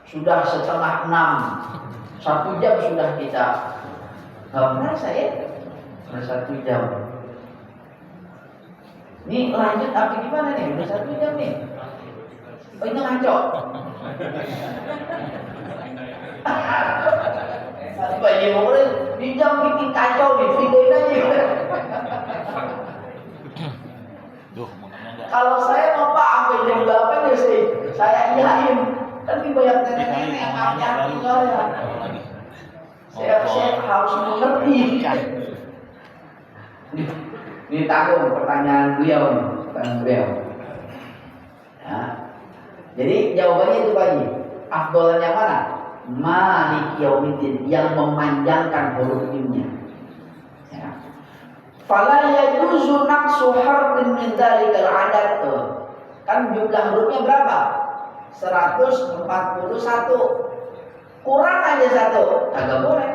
Sudah 5:30, 1 jam sudah kita. Nggak merasa ya? Sudah 1 jam. Ini lanjut apa gimana nih? Udah 1 jam nih. Oh ini ngaco. Bayi boleh di jam bikin kacau nih, videoin aja. Kalau saya mau Pak sampai jam 8 ya sih, saya iyain. Kan di banyak nenek-nenek yang hati-hati soalnya. Saya harus mengerti. Ini tanggung pertanyaan beliau nih, pertanyaan beliau. Ya. Jadi jawabannya itu Pak Haji. Afdol yang mana? Malik yaumiddin, yang memanjangkan huruf mimnya. Ya. Fala yajuzu naqsu harfin min dzalikal adad. Kan jumlah hurufnya berapa? 141. Kurang aja satu, kagak boleh.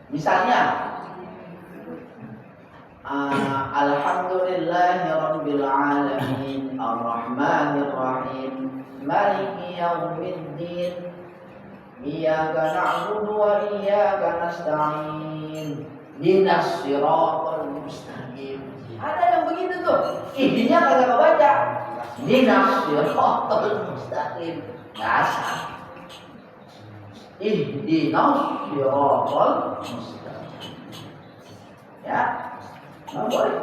Misalnya Alhamdulillahi Rabbil Alamin Ar-Rahmanir Rahim Maliki Yawmiddin Iyyaka na'budu wa iyyaka nasta'in Ihdinas siratal mustaqim. Ada yang begitu tuh. Ihdinya kagak kebaca. Ihdinas siratal mustaqim. Enggak sah. Ihdinas siratal mustaqim. Ya. Nggak boleh.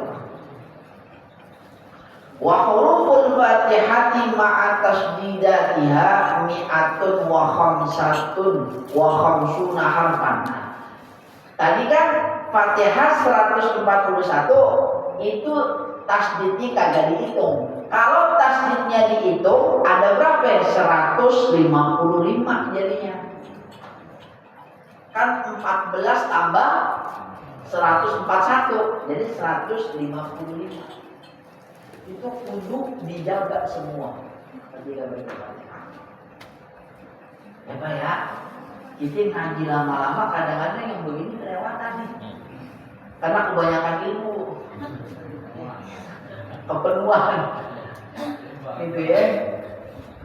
Wa huruful Fatihati ma'a tasdidatiha mi'atun wa khamsatun wa khamsuna harfan. Tadi kan Fatihah 141 itu tasdidnya kagak dihitung. Kalau tasdidnya dihitung ada berapa? 155 jadinya. Kan 14 tambah 141 jadi 155. Itu kudu dijaga semua ketika berfatihah. Ya Pak ya, kita ngaji lama-lama kadang-kadang yang begini kelewatan nih. Karena kebanyakan ilmu, kepenuhan, gitu ya.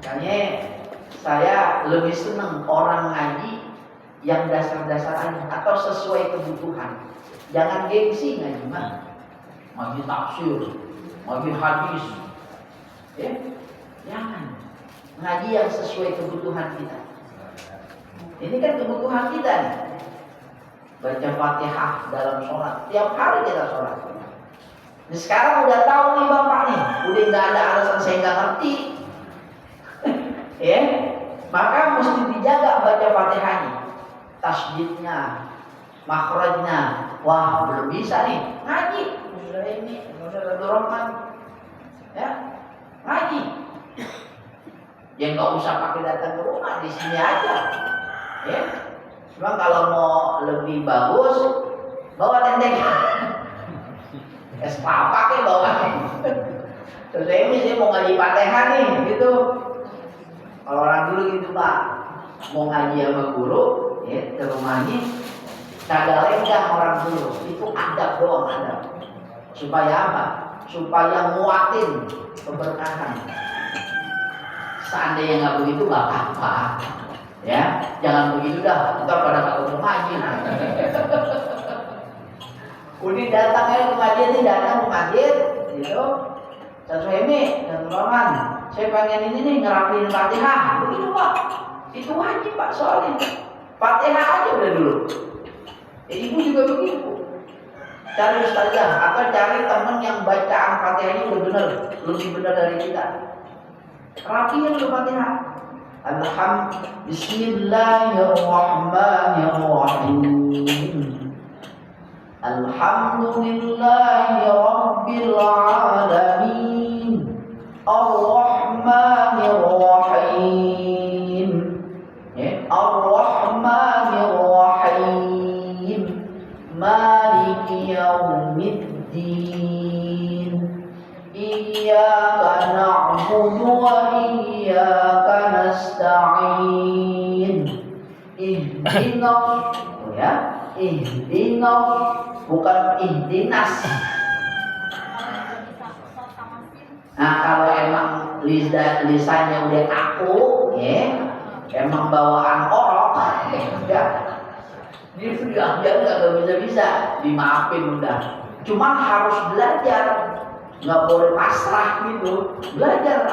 Makanya saya lebih senang orang ngaji yang dasar-dasar aja atau sesuai kebutuhan. Jangan gengsi ngaji mah. Ngaji tafsir, ngaji hadis. Ya, jangan. Ngaji yang sesuai kebutuhan kita. Ini kan kebutuhan kita nih. Baca Fatihah dalam sholat. Tiap hari kita sholat. Nah, sekarang udah tahu nih Bapak nih. Udah nggak ada alasan saya nggak ngerti. Ya, maka mesti dijaga baca Fatihahnya. Tasdidnya, makhrajnya. Wah, belum bisa nih. Ngaji. Sudah ini, sudah Rahman. Ya, ngaji. Ya nggak usah pakai datang ke rumah, di sini aja. Ya. Cuma kalau mau lebih bagus, bawa tendengan. Es papa ke bawa. Terus saya mau ngaji Fatihah nih, gitu. Kalau orang dulu gitu Pak, mau ngaji sama guru, ya, ke rumahnya, kagak lenggang orang dulu. Itu adab doang, adab. Supaya apa? Supaya muatin keberkahan. Seandainya nggak begitu, nggak apa-apa. Ya, jangan begitu dah. Ntar pada kagak mau ngaji. Udah datangnya ke masjid, nih datang ke masjid, gitu. Satu Hemi, satu Roman. Saya pengen ini nih ngerapiin Fatihah. Begitu Pak. Itu wajib Pak soalnya. Fatihah aja udah dulu. Ya, ibu juga begitu. Cari ustazah atau cari teman yang bacaan Fatihahnya udah bener, lebih benar dari kita. Rapiin dulu Fatihah. Bismillahirrahmanirrahim. Alhamdulillahi Rabbil Alamin Ar-Rahmanir-Rahim Ar-Rahmanir-Rahim Maliki Yawmiddin Iyyaka na'budu wa iyyaka nasta'in Ihdinas bukan ihdinas. Nah kalau emang lisannya udah kaku, ya, emang bawaan orok, ya, dia sudah nggak bisa dimaafin udah. Cuman harus belajar, nggak boleh pasrah gitu, belajar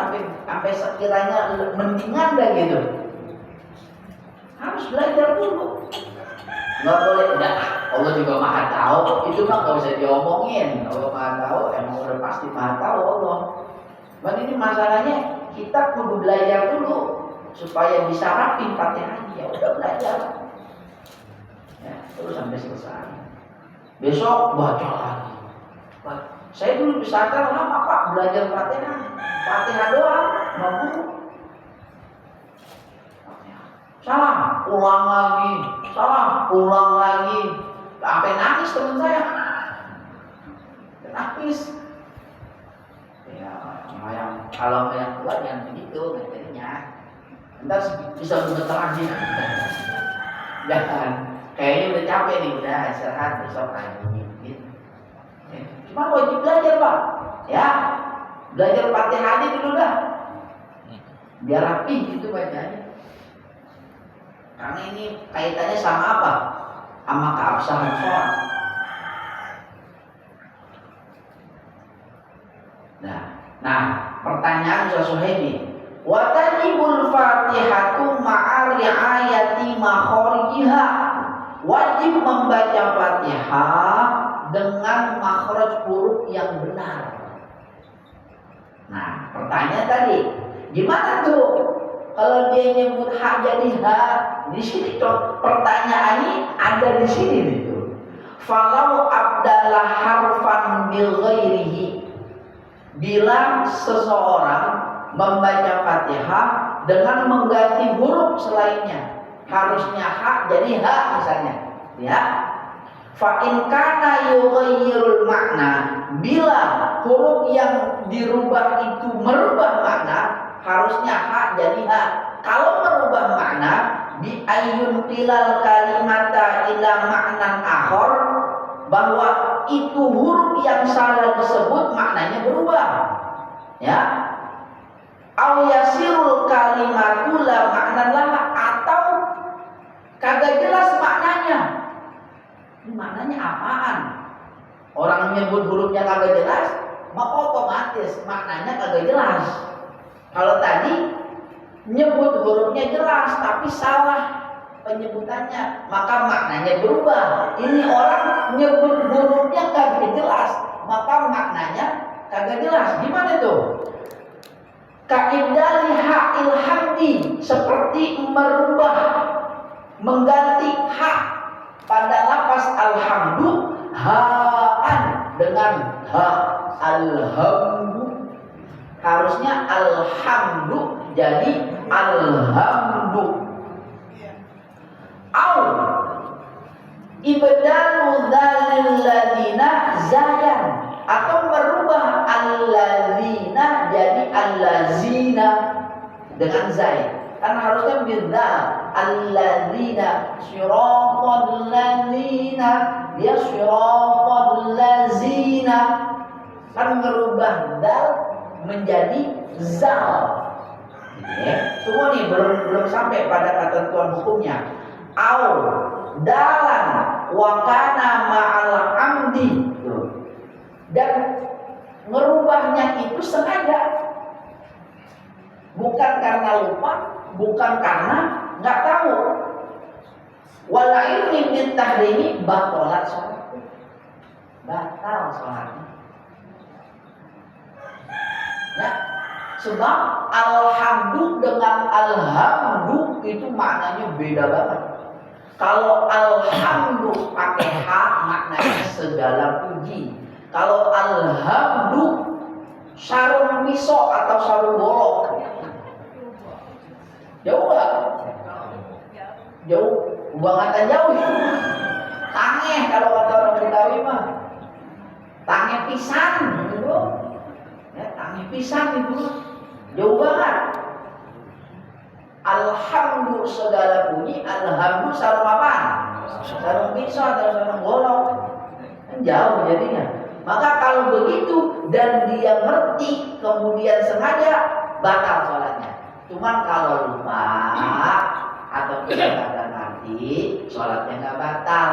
sampai sekiranya mendingan dah gitu. Harus belajar dulu. Nggak boleh, enggak, Allah juga maha tahu, itu mah nggak bisa diomongin. Allah maha tahu, emang udah pasti maha tahu Allah. Cuman ini masalahnya kita kudu belajar dulu supaya bisa rapi Fatihah. Ya udah belajar, terus sampai selesai. Besok baca lagi. Saya dulu pesantren lama Pak, belajar Fatihah. Fatihah doang, nggak guru. Salah, ulang lagi. Salah, ulang lagi. Sampai nangis teman saya. Nangis. Ya, kalau yang kuat yang begitu materinya. Ntar bisa gemeteran dia. Jangan. Kayaknya udah capek nih, udah istirahat besok lagi. Gitu. Cuma wajib belajar Pak. Ya, belajar Fatihah aja dulu dah. Biar rapi gitu bacanya. Karena ini kaitannya sama apa? Sama keabsahan sholat. Nah, pertanyaan Ustaz Suhaimi. Wa tajibul Fatihatu ma'a ri'ayati makharijiha. Wajib membaca Fatihah dengan makhraj huruf yang benar. Nah, pertanyaan tadi, gimana tuh kalau dia nyebut ha jadi ha? Di sini tuh pertanyaannya ada di sini nih tuh. Falau abdalah harfan bil ghairihi. Bila seseorang membaca Fatihah dengan mengganti huruf selainnya, harusnya ha jadi ha misalnya, ya. Fa in kana yughayyirul makna, bila huruf yang dirubah itu merubah makna, harusnya ha jadi ha. Kalau merubah makna, bi ayyun tilal kalimata ila maknan akhar, bahwa itu huruf yang salah disebut maknanya berubah, ya. Au yasirul kalimatu la maknan laha, atau kagak jelas maknanya. Ini maknanya apaan? Orang menyebut hurufnya kagak jelas, maka otomatis maknanya kagak jelas. Kalau tadi nyebut hurufnya jelas tapi salah penyebutannya, maka maknanya berubah. Ini orang nyebut hurufnya kagak jelas, maka maknanya kagak jelas. Gimana tuh? Ka'idali ha'il hamdi, seperti merubah, mengganti ha pada lafaz alhamdu ha'an dengan ha alhamdu. Harusnya alhamdu jadi alhamdu. Au ibdalu dzalil ladina zayan, atau merubah alladzina jadi allazina dengan zai. Kan harusnya bidzal alladzina siratal ladzina, dia siratal ladzina, kan merubah dal menjadi zal. Ya, semua nih belum sampai pada ketentuan hukumnya. Au dalan wakana ma'al amdi, dan merubahnya itu sengaja, bukan karena lupa, bukan karena nggak tahu. Wala ilmi bin tahrimi batalat sholat, batal sholatnya. Ya, sebab alhamdu dengan alhamdu itu maknanya beda banget. Kalau alhamdu pakai ha maknanya segala puji. Kalau alhamdu sarung pisau atau sarung golok, jauh nggak? Jauh, banget jauh. Tangeh kalau kata orang Betawi mah, tangeh pisan gitu. Ya, tangeh pisan itu jauh banget. Alhamdu segala puji, alhamdu sarung apa? Sarung pisau atau sarung golok, kan jauh jadinya. Maka kalau begitu dan dia ngerti kemudian sengaja, batal sholatnya. Cuman kalau lupa atau tidak ada ngerti, sholatnya nggak batal.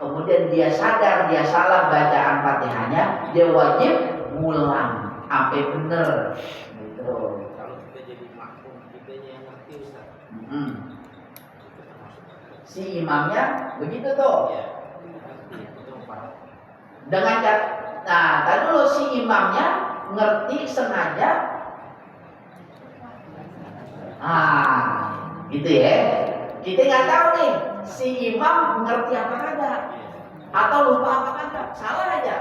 Kemudian dia sadar dia salah bacaan Fatihahnya, dia wajib ngulang sampai bener. Gitu. Kalau kita jadi makmum, kita yang ngerti Ustaz. Si imamnya begitu tuh. Ya. Dengan tadi dulu si imamnya ngerti sengaja. Gitu ya. Kita nggak tahu nih si imam ngerti apa kagak atau lupa apa kagak, salah aja.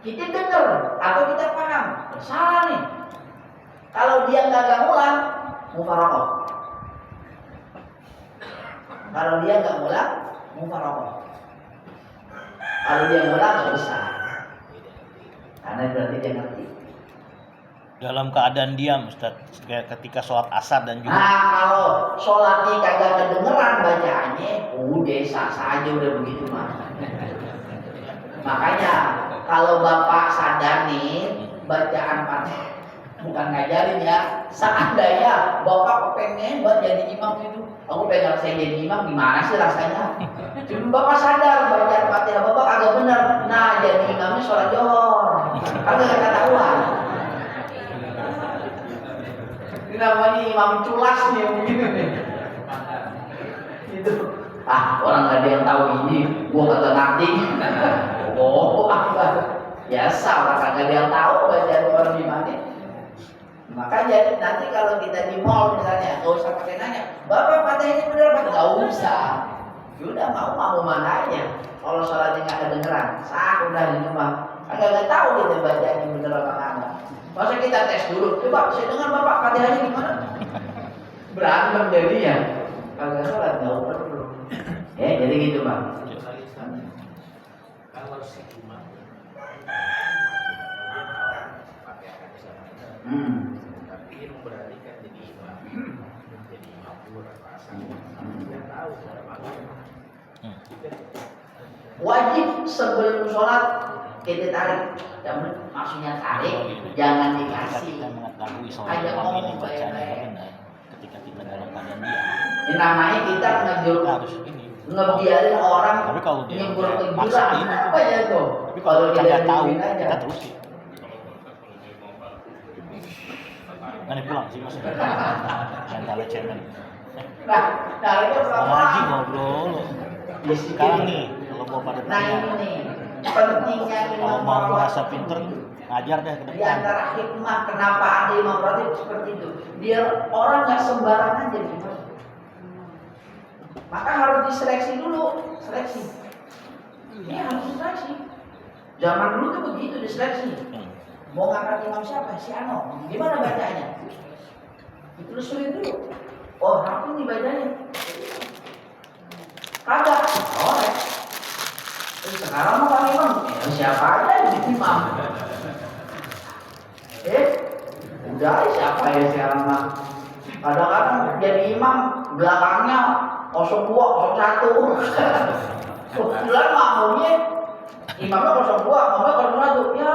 Kita dengar atau kita paham, salah nih. Kalau dia nggak ngulang, mufarokoh. Kalau dia nggak ngulang, mufarokoh. Kalau dia ngulang nggak usah, karena berarti dia ngerti. Dalam keadaan diam, Ustaz, ketika sholat asar dan juga. Nah, kalau sholatnya kagak kedengeran bacaannya, udah sah aja udah begitu mah. Makanya kalau bapak sadar nih bacaan Fatihah, bukan ngajarin ya. Seandainya bapak kepengen buat jadi imam itu, aku pengen saya jadi imam, gimana sih rasanya? Cuma bapak sadar bacaan Fatihah bapak agak benar. Nah, jadi imamnya sholat johor, kagak ketahuan. Ini namanya imam culas nih begini nih. Itu orang nggak ada yang tahu ini, gua kagak ngerti. Oh, biasa orang kagak ada yang tahu bacaan orang gimana. Makanya nanti kalau kita di mall misalnya, nggak usah pakai nanya, bapak Fatihah ini benar apa? Nggak usah. Udah mau mana aja. Kalau sholatnya nggak kedengeran, sah udah di rumah. Kagak tahu kita bacaannya benar apa enggak. Masa kita tes dulu, coba saya dengar bapak Fatihahnya gimana? Berantem jadinya. Kagak sholat nggak perlu. Ya jadi gitu bang. Kalau si imam tapi yang beralih kan jadi imam, jadi makmur apa asal tidak tahu cara makmur. Wajib sebelum sholat kita tarik. Maksudnya tarik, jangan dikasih. Kita mengetahui sholat Aja imam ini ngomong bacaannya baik-baik. benar ketika kita dalam keadaan diam. Ini namanya kita Kita harus ini. ngebiarin orang Tapi kalau dia nyebur ke maksain jurang, itu. apa ya tuh? Tapi kalau kita nggak tahu, aja. kita terusin. Nanti pulang sih maksudnya. Jangan cemen. Nah itu Lagi ngobrol. Sekarang nih, kalau mau pada Nah tanya, ini nih, pentingnya kalau mau merasa pinter, ngajar deh ke di depan. antara hikmah kenapa ada imam ratib seperti itu, biar orang nggak sembarangan jadi imam. Maka harus diseleksi dulu, seleksi. Ini harus diseleksi. Zaman dulu tuh begitu diseleksi. Mau ngangkat imam siapa? Si Ano. Gimana bacanya? Ditelusurin dulu. Oh, rapi nih bacanya. Kagak. Oh, sekarang mau kami imam. Siapa aja jadi imam. Udah siapa ya sekarang mah. Kadang-kadang jadi imam belakangnya 02, 01. Kebetulan makmumnya imamnya 02, makmumnya 01. Ya,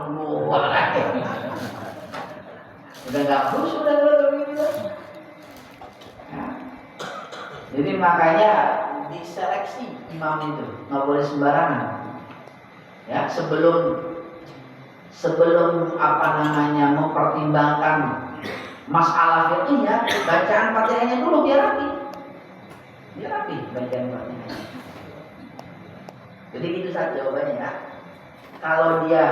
02 lagi. Udah nggak terus udah begitu. Jadi makanya diseleksi imam itu nggak boleh sembarangan. Ya, sebelum apa namanya mempertimbangkan masalah fikihnya, bacaan Fatihahnya dulu biar rapi. Biar rapi bacaan Fatihahnya. Jadi gitu saja jawabannya ya. Kalau dia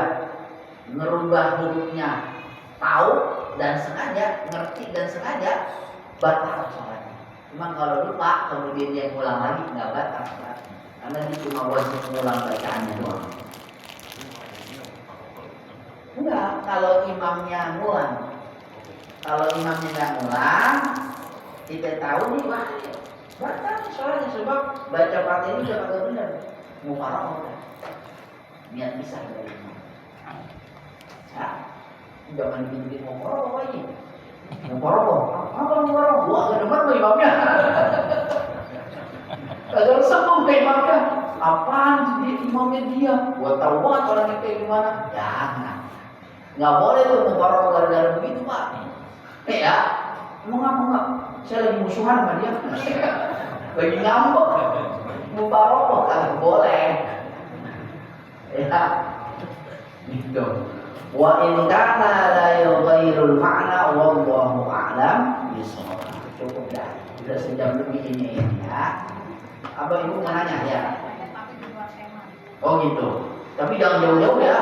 merubah hurufnya tahu dan sengaja, ngerti dan sengaja, batal sholatnya. Cuma kalau lupa kemudian dia ngulang lagi nggak batal sholat. Karena dia cuma wajib mengulang bacaannya doang. Enggak, kalau imamnya ngulang. Kalau imamnya nggak ngulang, kita tahu nih wah batal sholatnya sebab baca Fatihah ini udah kagak benar. Mufarokoh udah. Niat bisa dari imam. Ya, jangan bikin mufarokoh aja. Mufarokoh, apa mufarokoh? Gua agak demen sama imamnya. Kagak sembung ke imamnya. Apaan sih imamnya dia? Gua tahu banget orangnya kayak gimana. Jangan. Nggak boleh tuh mufarokoh gara-gara begitu pak. Ya, mau nggak? Saya lagi musuhan sama dia. Lagi ngambek. Mufarokoh kagak boleh. Ya, gitu. Wa in kana la yughayyirul ma'na wallahu a'lam bishawab. Cukup dah. Sudah sejam lebih ini ya. Abang ibu mau nanya ya? Oh gitu. Tapi jangan jauh-jauh ya.